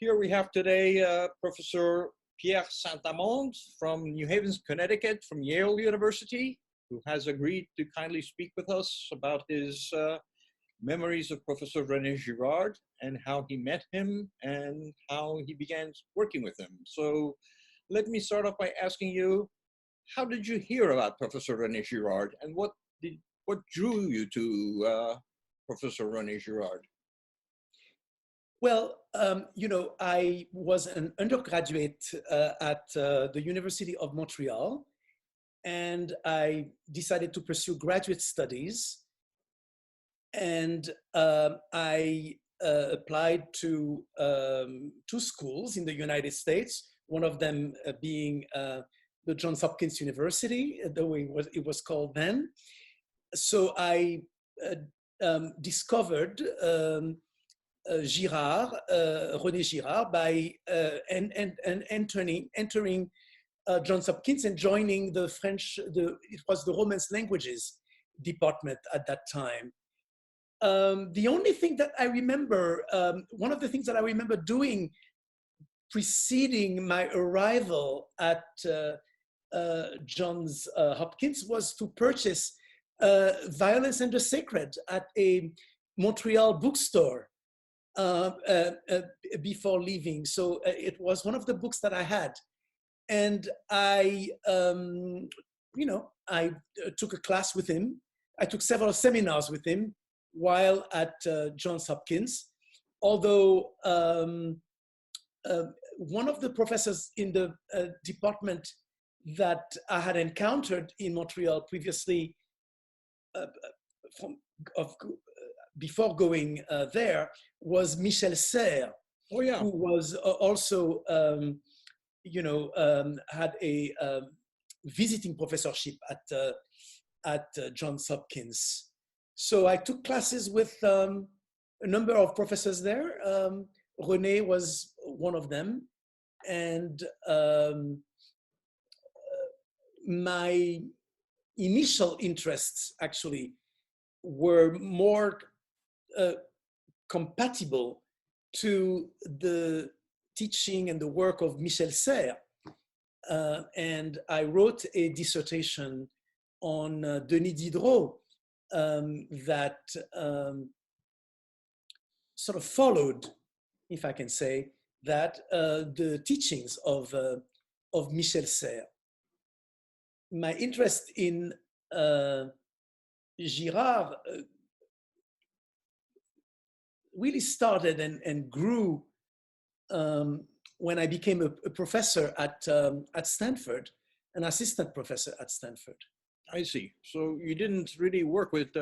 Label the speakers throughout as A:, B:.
A: Here we have today Professor Pierre Saint Amand from New Haven, Connecticut, from Yale University, who has agreed to kindly speak with us about his memories of Professor René Girard and how he met him and how he began working with him. So let me start off by asking you, how did you hear about Professor René Girard, and what drew you to Professor René Girard?
B: Well, you know, I was an undergraduate at the University of Montreal, and I decided to pursue graduate studies. And I applied to two schools in the United States, one of them being the Johns Hopkins University, the way it was called then. So I discovered Girard, René Girard, by entering Johns Hopkins and joining the French, it was the Romance languages department at that time. The only thing that I remember, one of the things that I remember doing preceding my arrival at Johns Hopkins was to purchase Violence and the Sacred at a Montreal bookstore before leaving. So it was one of the books that I had. And I, you know, I took a class with him. I took several seminars with him while at Johns Hopkins. Although one of the professors in the department that I had encountered in Montreal previously, before going there, was Michel Serres,
A: oh, yeah.
B: who was also, you know, had a visiting professorship at Johns Hopkins. So I took classes with a number of professors there. René was one of them. And my initial interests actually were more compatible to the teaching and the work of Michel Serres. And I wrote a dissertation on Denis Diderot that sort of followed, if I can say, that the teachings of Michel Serres. My interest in Girard really started and grew when I became a professor at Stanford, an assistant professor at Stanford.
A: I see. So you didn't really work with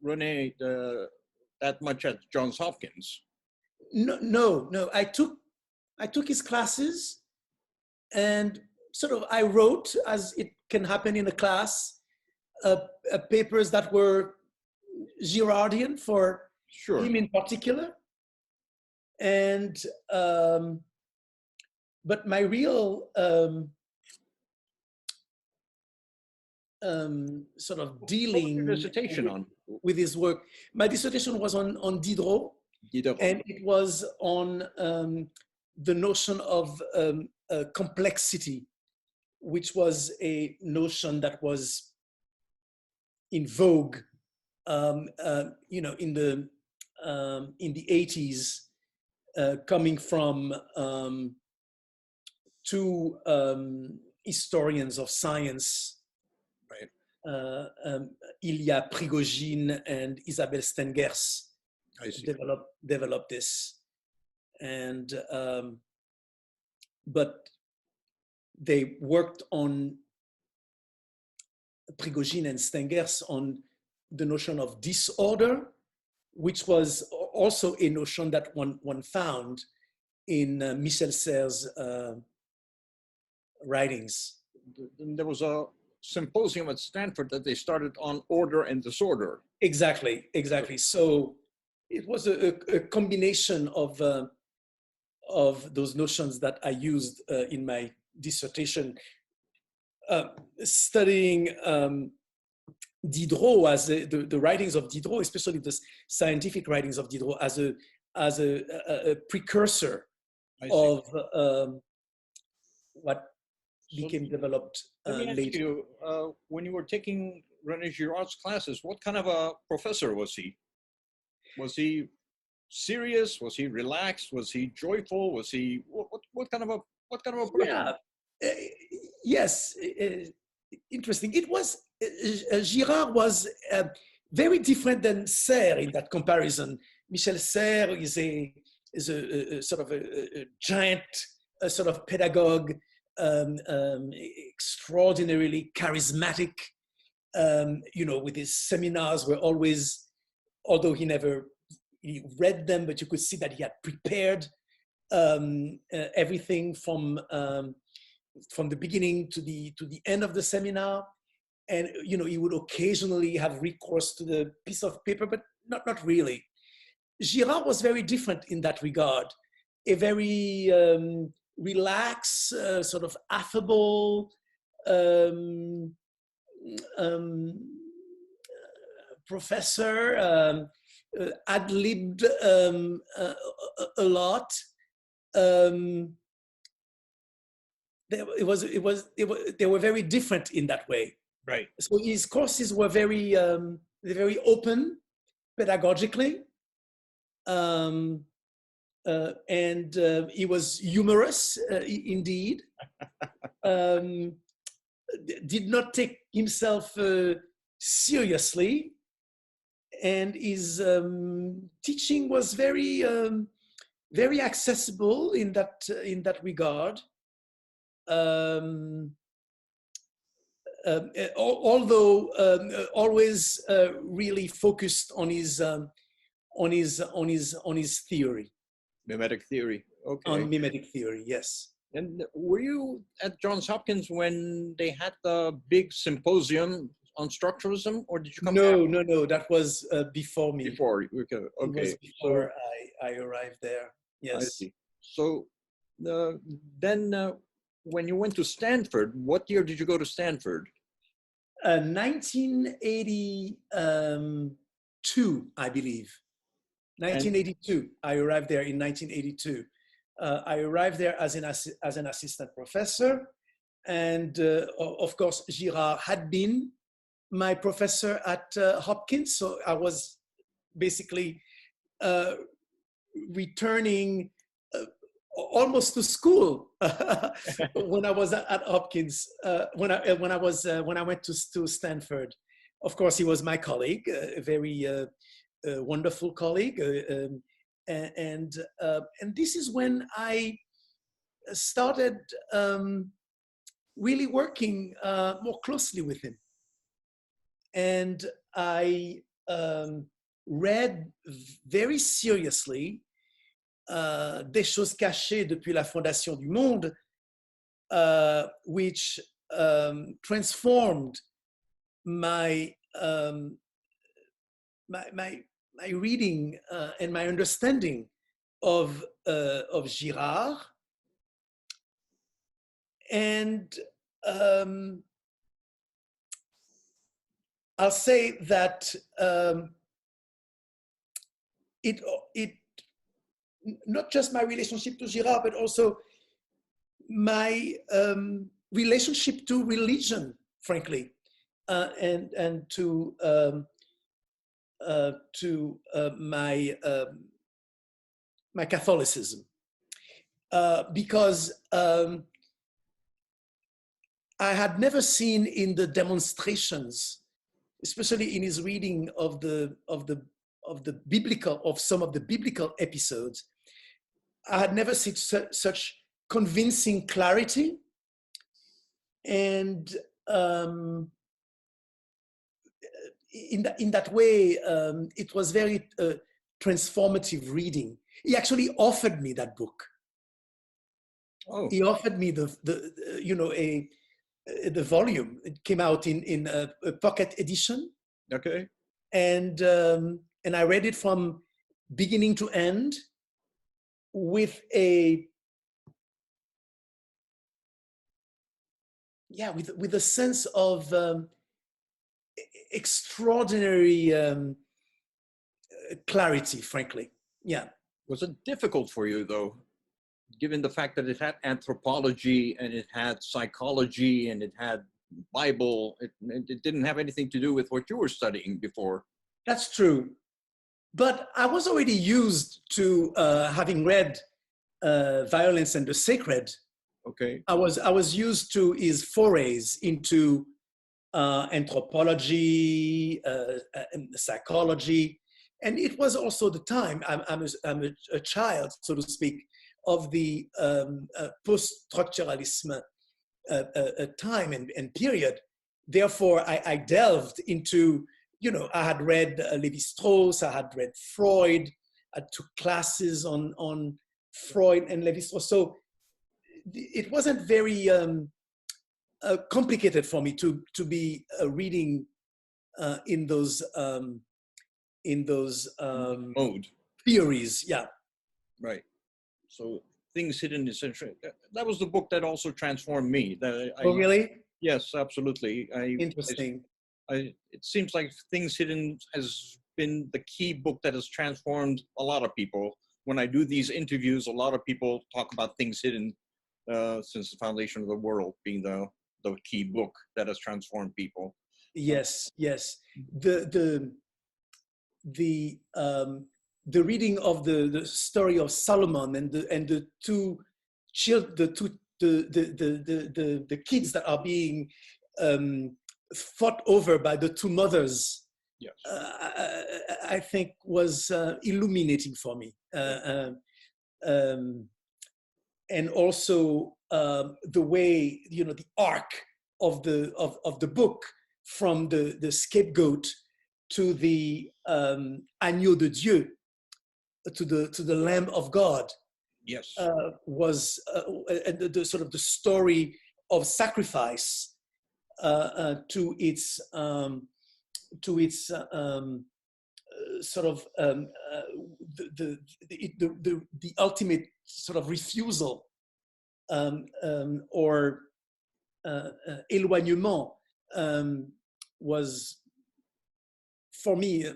A: René that much at Johns Hopkins?
B: No. I took his classes, and sort of I wrote, as it can happen in a class, papers that were Girardian for him in particular. And but my real sort of dealing with his work, my dissertation was on Diderot. And it was on the notion of complexity, which was a notion that was in vogue, you know, in the 80s, coming from two historians of science, right? Ilya Prigogine and Isabelle Stengers developed this, and but they worked on Prigogine and Stengers on the notion of disorder, which was also a notion that one found in Michel Serres' writings.
A: There was a symposium at Stanford that they started on order and disorder.
B: Exactly. So it was a combination of those notions that I used in my dissertation, studying Diderot as the writings of Diderot, especially the scientific writings of Diderot, as a precursor of what became
A: So
B: developed
A: let me ask
B: later.
A: you, when you were taking René Girard's classes, what kind of a professor was he? Was he serious? Was he relaxed? Was he joyful? Was he what kind of a person?
B: Yeah, yes, interesting. It was Girard was very different than Serre in that comparison. Michel Serre is a sort of a giant, sort of pedagogue, extraordinarily charismatic. You know, with his seminars were always, although he never read them, but you could see that he had prepared everything from the beginning to the end of the seminar. And you know, he would occasionally have recourse to the piece of paper, but not really. Girard was very different in that regard. A very relaxed, sort of affable professor, ad-libbed a lot. They were very different in that way.
A: Right.
B: So his courses were very open pedagogically, and he was humorous indeed. Did not take himself seriously, and his teaching was very accessible in that regard. Although always really focused on his theory.
A: Mimetic theory. Okay.
B: On mimetic theory, yes.
A: And were you at Johns Hopkins when they had the big symposium on structuralism, or did you come?
B: No. That was before me.
A: Before, okay.
B: It was before I arrived there. Yes.
A: I see. So then, when you went to Stanford, what year did you go to Stanford?
B: 1982, I believe. 1982. I arrived there in 1982. I arrived there as an assistant professor, and of course Girard had been my professor at Hopkins, so I was basically returning almost to school when I was at Hopkins. When I went to Stanford, of course he was my colleague, a very wonderful colleague, and this is when I started really working more closely with him, and I read very seriously Des choses cachées depuis la fondation du monde, which transformed my reading and my understanding of Girard. And I'll say that it not just my relationship to Girard, but also my relationship to religion, frankly, and to my Catholicism, because I had never seen in the demonstrations, especially in his reading of some of the biblical episodes, I had never seen such convincing clarity, and in that way, it was very transformative reading. He actually offered me that book. Oh. He offered me the volume. It came out in a pocket edition.
A: Okay.
B: And I read it from beginning to end with a sense of extraordinary clarity, frankly. Yeah.
A: Was it difficult for you, though, given the fact that it had anthropology and it had psychology and it had Bible, it didn't have anything to do with what you were studying before.
B: That's true. But I was already used to having read Violence and the Sacred.
A: Okay.
B: I was used to his forays into anthropology, and psychology, and it was also the time. I'm a child, so to speak, of the post-structuralism time and period. Therefore, I delved into, I had read Lévi-Strauss, I had read Freud, I took classes on Freud and Lévi-Strauss. So it wasn't very complicated for me to be reading in those
A: mode
B: theories. Yeah.
A: Right. So Things Hidden in Century. That was the book that also transformed me.
B: Oh, really?
A: Yes, absolutely.
B: Interesting.
A: It seems like Things Hidden has been the key book that has transformed a lot of people. When I do these interviews, a lot of people talk about Things Hidden since the foundation of the world being the key book that has transformed people.
B: Yes, yes. The reading of the story of Solomon and the kids that are being fought over by the two mothers,
A: yes.
B: I think was illuminating for me. And also the way, the arc of the book, from the scapegoat to the agneau de Dieu, to the Lamb of God.
A: Yes.
B: Was the sort of the story of sacrifice to its sort of the ultimate sort of refusal or éloignement was, for me,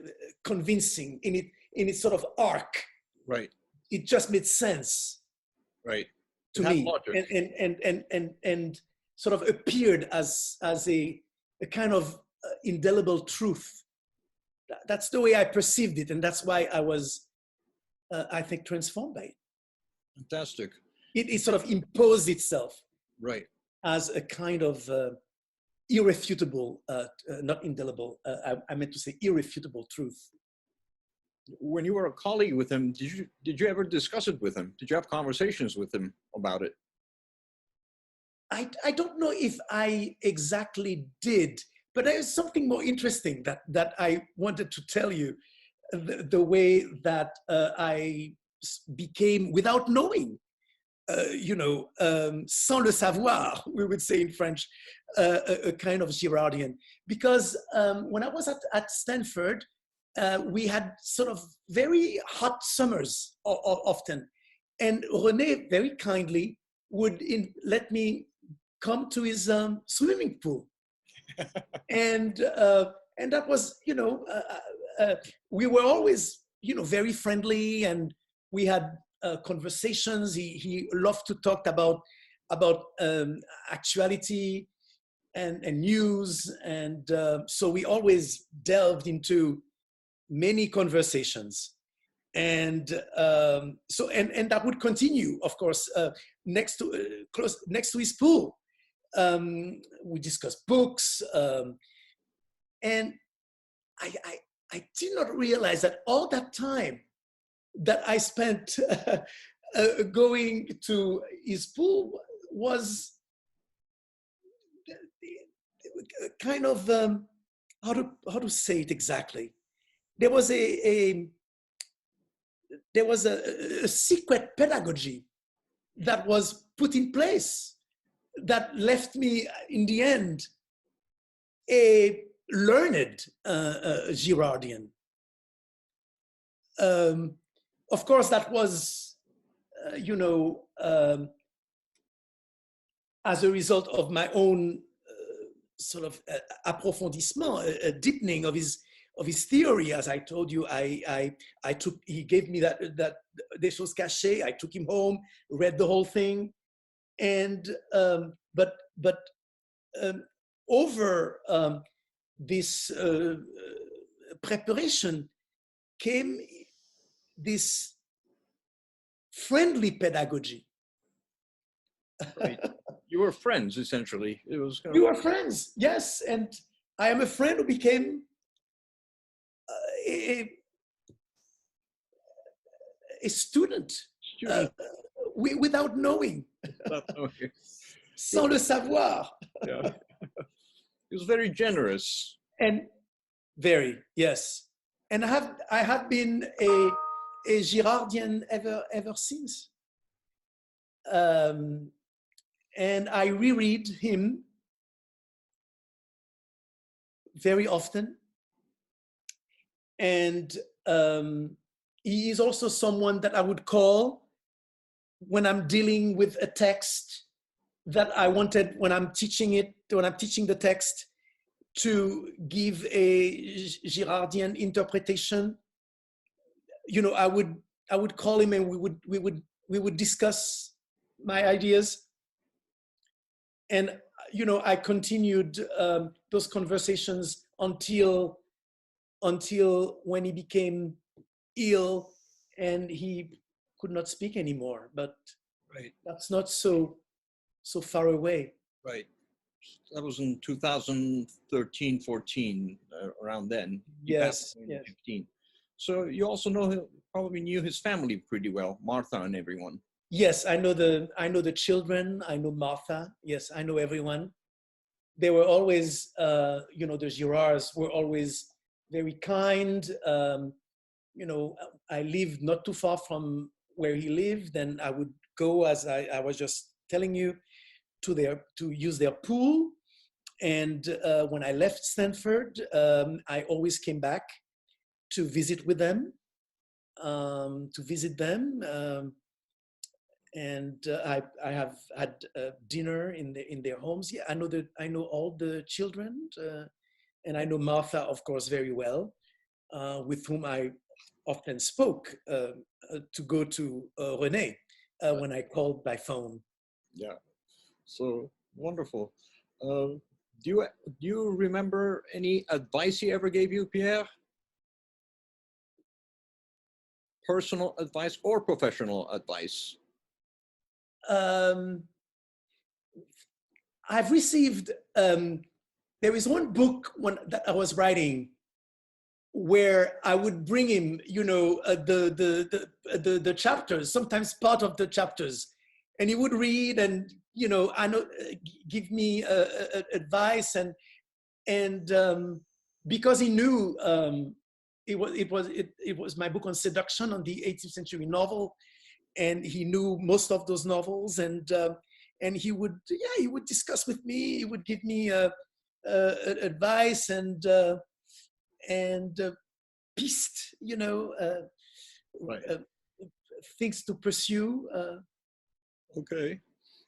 B: convincing in its sort of arc.
A: Right.
B: It just made sense.
A: Right.
B: To me, and sort of appeared as a kind of indelible truth. That's the way I perceived it, and that's why I was, I think, transformed by it.
A: Fantastic.
B: It sort of imposed itself,
A: right,
B: as a kind of irrefutable, not indelible. I meant to say irrefutable truth.
A: When you were a colleague with him, did you ever discuss it with him? Did you have conversations with him about it?
B: I don't know if I exactly did, but there's something more interesting that I wanted to tell you. The way that I became, without knowing, sans le savoir, we would say in French, a kind of Girardian. Because when I was at Stanford, we had sort of very hot summers often. And René very kindly would let me come to his swimming pool. And that was, we were always, very friendly, and we had conversations. He loved to talk about actuality and news. And so we always delved into many conversations. And so that would continue, of course, next to his pool. We discussed books, and I did not realize that all that time that I spent going to his pool was kind of how to say it exactly. There was a secret pedagogy that was put in place that left me, in the end, a learned Girardian. Of course, that was, as a result of my own sort of approfondissement, a deepening of his of his theory. As I told you, he gave me that Des choses cachées. I took him home, read the whole thing, and but over this preparation came this friendly pedagogy.
A: Right. You were friends, essentially. It was
B: We were friends, yes, and I am a friend who became a student, without knowing, sans le savoir.
A: Yeah. He was very generous.
B: And very, yes. And I have been a Girardian ever since. And I reread him very often. And he is also someone that I would call when I'm dealing with a text that I wanted, when I'm teaching the text, to give a Girardian interpretation. You know, I would call him, and we would discuss my ideas. And you know, I continued those conversations until when he became ill and he could not speak anymore. But
A: right,
B: that's not so far away.
A: Right. That was in 2013, 14, around then.
B: Yes.
A: 2015. So you also probably knew his family pretty well, Martha and everyone.
B: Yes, I know the children. I know Martha. Yes, I know everyone. They were always, you know, the Girards were always very kind. You know, I lived not too far from where he lived, and I would go, as I was just telling you, to use their pool. And when I left Stanford, I always came back to visit with them, and I have had dinner in their homes. Yeah, I know all the children, and I know Martha, of course, very well, with whom I often spoke to go to René when I called by phone.
A: Yeah, so wonderful. Do you remember any advice he ever gave you, Pierre? Personal advice or professional advice?
B: I've received, there is one book that I was writing where I would bring him, you know, the chapters, sometimes part of the chapters, and he would read and, you know, give me advice, and because he knew it was my book on seduction, on the 18th-century novel, and he knew most of those novels, and he would discuss with me. He would give me advice and piste, you know,
A: right.
B: things to pursue.
A: Okay.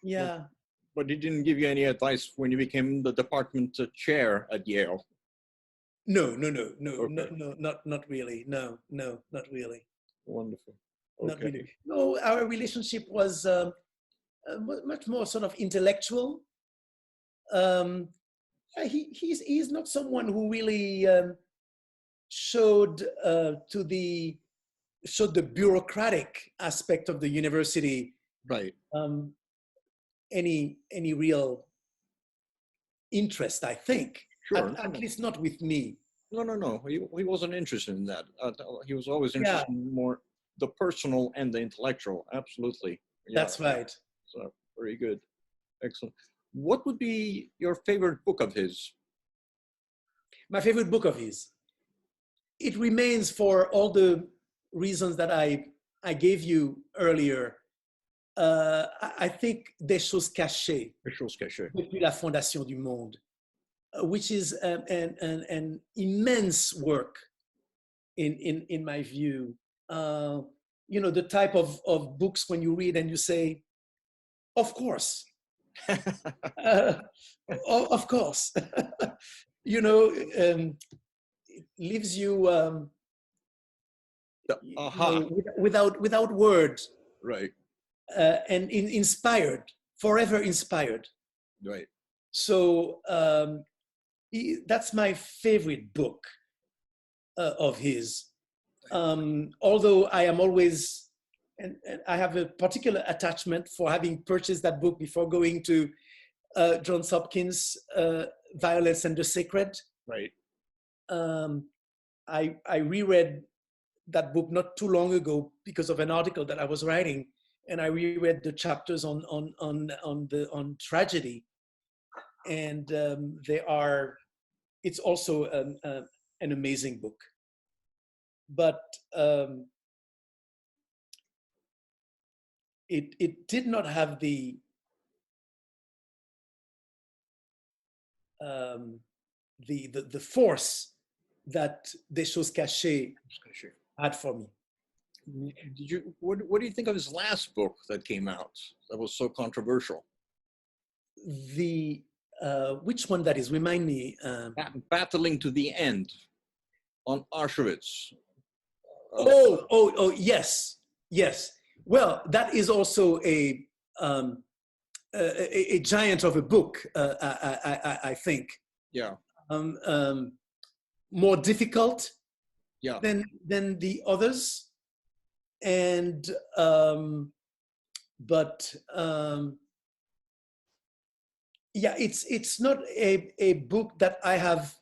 B: Yeah.
A: But he didn't give you any advice when you became the department chair at Yale?
B: No,
A: Okay.
B: not really. No, not really.
A: Wonderful. Okay.
B: Not really. No, our relationship was much more sort of intellectual. He's not someone who really showed the bureaucratic aspect of the university.
A: Right.
B: Any real interest, I think.
A: Sure.
B: At least not with me.
A: No. He wasn't interested in that. He was always interested in more the personal and the intellectual. Absolutely. Yeah.
B: That's right.
A: So very good. Excellent. What would be your favorite book of his?
B: My favorite book of his. It remains, for all the reasons that I gave you earlier. I think Des choses cachées.
A: Des choses cachées.
B: Depuis la fondation du monde, which is an immense work in my view. You know, the type of books when you read and you say, of course. Of course. You know, leaves you,
A: Aha.
B: without words,
A: Right.
B: and inspired, forever inspired.
A: Right.
B: So that's my favorite book of his. Although I am always, and I have a particular attachment for having purchased that book before going to Johns Hopkins, Violence and the Sacred.
A: Right.
B: I reread that book not too long ago because of an article that I was writing, and I reread the chapters on tragedy, and it's also an amazing book. But it did not have the force that Des Choses Cachées had for me.
A: What do you think of his last book that came out that was so controversial?
B: Which one that is? Remind me.
A: Battling to the End, on Auschwitz.
B: Yes. Well, that is also a giant of a book, I think.
A: Yeah.
B: More difficult.
A: Yeah.
B: Than the others, and yeah, it's not a book that I have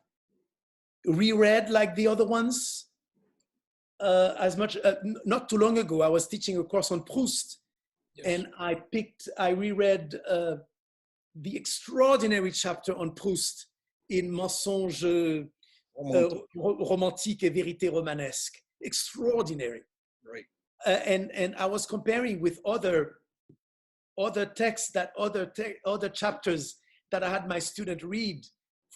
B: reread like the other ones as much. Not too long ago, I was teaching a course on Proust, yes. And I reread the extraordinary chapter on Proust in Mensonges romantique et vérité romanesque. Extraordinary.
A: Right.
B: And I was comparing with other texts, other chapters that I had my student read,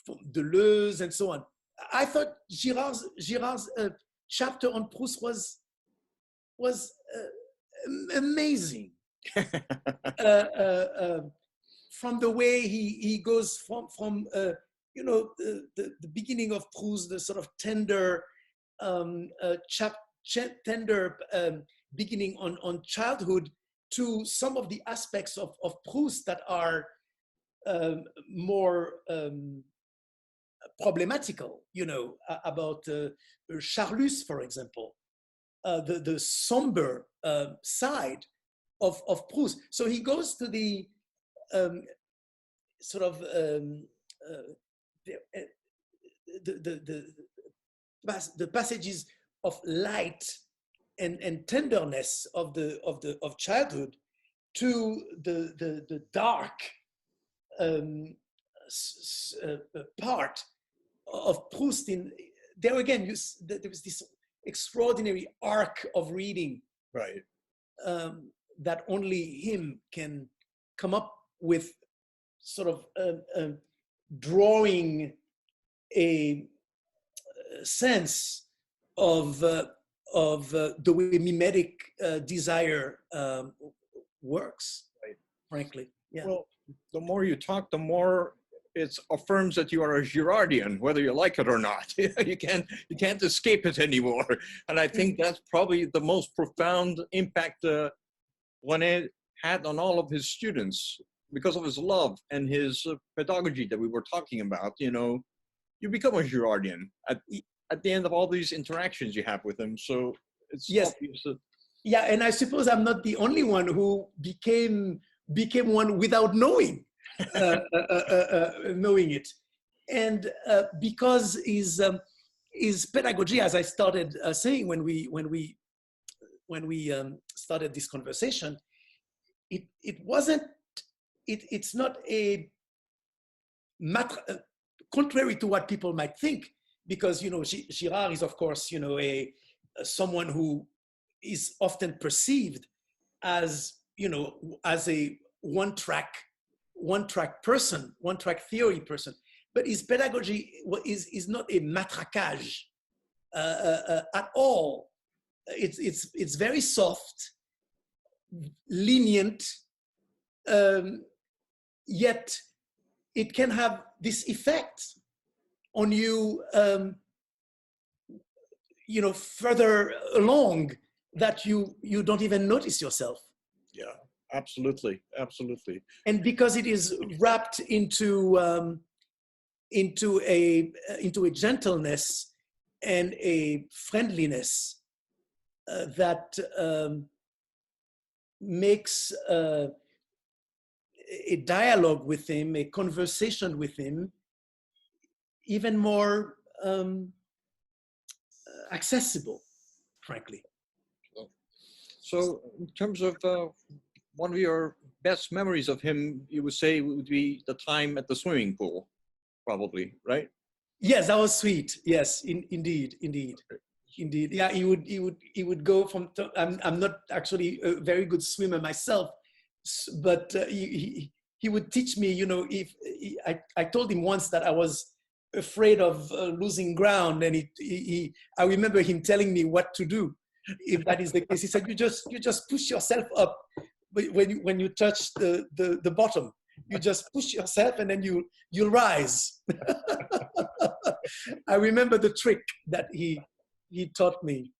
B: from Deleuze and so on. I thought Girard's chapter on Proust was amazing. From the way he goes from the beginning of Proust, the sort of tender beginning on childhood, to some of the aspects of Proust that are more problematical, about Charlus, for example, the somber side of Proust. So he goes to the sort of the passages of light and tenderness of childhood to the dark part of Proust. There again, there was this extraordinary arc of reading,
A: right?
B: That only him can come up with, sort of drawing a sense of the way mimetic desire works.
A: Right.
B: Frankly, yeah.
A: Well, the more you talk, the more it affirms that you are a Girardian, whether you like it or not. You can't escape it anymore. And I think that's probably the most profound impact René had on all of his students, because of his love and his pedagogy that we were talking about. You become a Girardian at the end of all these interactions you have with him. So it's
B: yes.
A: obvious.
B: Yeah, and I suppose I'm not the only one who became one without knowing knowing it, and because his pedagogy, as I started saying when we started this conversation, it's not a matter, contrary to what people might think, because Girard is, of course, someone who is often perceived as as a one-track person, one-track theory person. But his pedagogy is not a matraquage at all. It's very soft, lenient, yet it can have this effect on you you know, further along that you don't even notice yourself.
A: Yeah, absolutely, absolutely.
B: And because it is wrapped into a gentleness and a friendliness that makes a dialogue with him, a conversation with him, even more accessible, frankly.
A: So in terms of one of your best memories of him, you would say would be the time at the swimming pool, probably, right?
B: Yes, that was sweet. Yes, indeed. Yeah, he would go from. I'm not actually a very good swimmer myself, but he would teach me. You know, if I told him once that I was afraid of losing ground, and I remember him telling me what to do. If that is the case, he said, you just push yourself up when you touch the bottom. You just push yourself, and then you'll rise. I remember the trick that he taught me.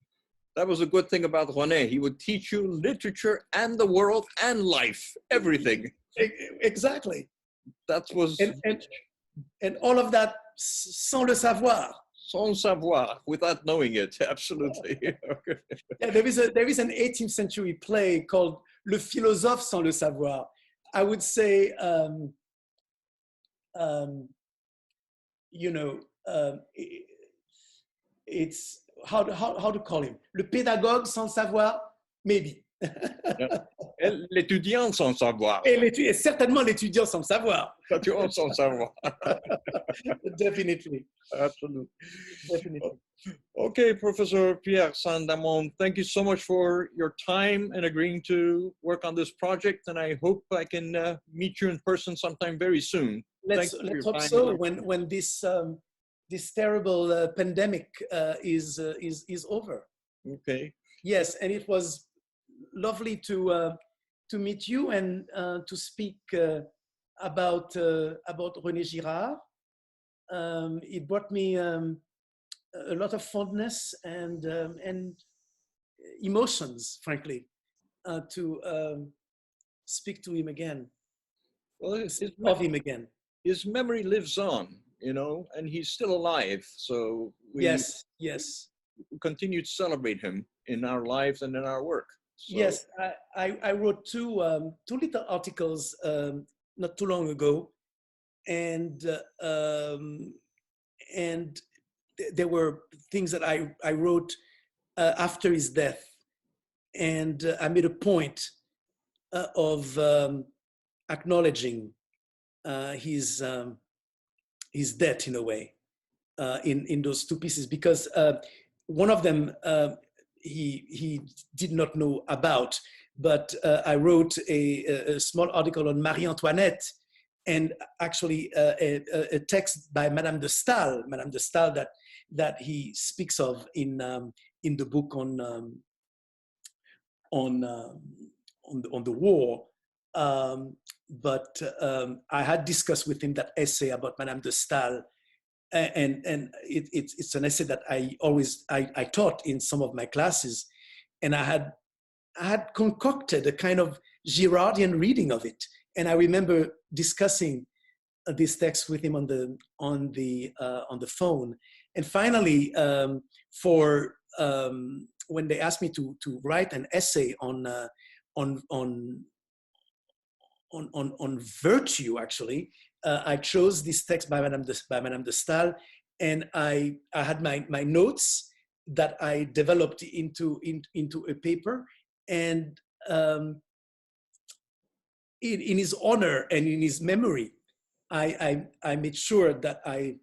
A: That was a good thing about René. He would teach you literature and the world and life, everything.
B: Exactly.
A: That was...
B: And all of that sans le savoir.
A: Sans savoir, without knowing it, absolutely.
B: Yeah, there is an 18th century play called Le philosophe sans le savoir. I would say, you know, it's how to call him? Le pédagogue sans savoir, maybe.
A: L'étudiant sans savoir.
B: Et certainement l'étudiant sans savoir.
A: L'étudiant sans savoir.
B: Definitely.
A: Absolutely.
B: Definitely.
A: Okay, Professor Pierre Saint Amand, thank you so much for your time and agreeing to work on this project. And I hope I can meet you in person sometime very soon.
B: Let's hope so. When this terrible pandemic is over.
A: Okay.
B: Yes, and it was lovely to meet you and to speak about René Girard. It brought me a lot of fondness and emotions, frankly, to speak to him again.
A: Well,
B: of him again.
A: His memory lives on, you know, and he's still alive. So we continue to celebrate him in our lives and in our work. So.
B: Yes, I wrote two little articles not too long ago, and there were things that I wrote after his death, and I made a point of acknowledging his death in a way in those two pieces, because one of them he did not know about, but I wrote a small article on Marie Antoinette, and actually a text by Madame de Stael that he speaks of in the book on the war. But I had discussed with him that essay about Madame de Stael, and it's an essay that I taught in some of my classes, and I had concocted a kind of Girardian reading of it, and I remember discussing this text with him on the phone, and finally, when they asked me to write an essay on virtue, actually, I chose this text by Madame de Stael, and I had my notes that I developed into a paper, and in his honor and in his memory, I made sure that I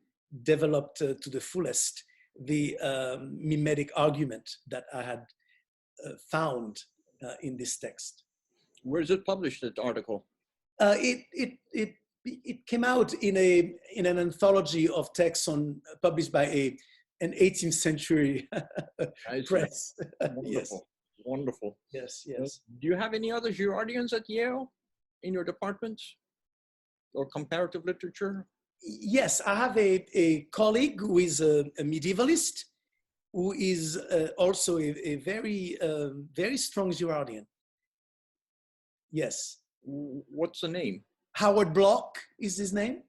B: developed to the fullest the mimetic argument that I had found in this text.
A: Where is it published, that article?
B: It came out in an anthology of texts published by an 18th century press.
A: Wonderful.
B: Yes.
A: Wonderful.
B: Yes.
A: Do you have any other Girardians at Yale in your department, or comparative literature?
B: Yes, I have a colleague who is a medievalist, who is also a very, very strong Girardian. Yes.
A: What's the name?
B: Howard Block is his name.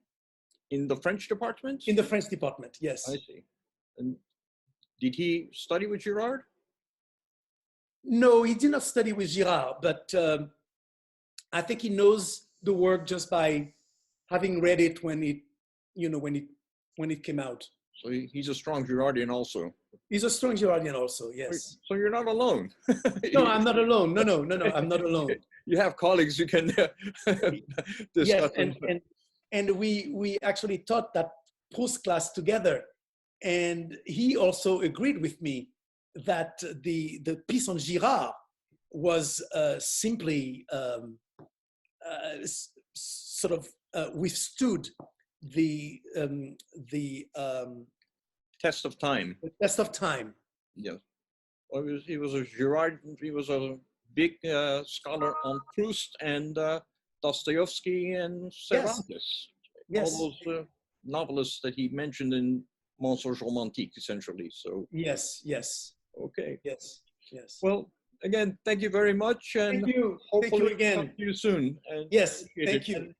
A: In the French department?
B: In the French department, yes.
A: I see. And did he study with Girard?
B: No, he did not study with Girard, but I think he knows the work just by having read it when it, you know, when it came out.
A: So he's a strong Girardian also.
B: He's a strong Girardian also, yes.
A: So you're not alone.
B: No, I'm not alone. No, I'm not alone.
A: You have colleagues you can discuss.
B: Yes, and we actually taught that Proust class together. And he also agreed with me that the piece on Girard was simply sort of withstood the
A: test of time.
B: The test of time.
A: Yes. Well, he was a Girard. He was a big scholar on Proust and Dostoevsky and Cervantes.
B: Yes.
A: All those novelists that he mentioned in Mensonge Romantique, essentially. So.
B: Yes.
A: Okay.
B: Yes.
A: Well, again, thank you very much, and
B: thank you.
A: hopefully
B: Thank you again.
A: talk to you soon. And
B: yes. Thank you.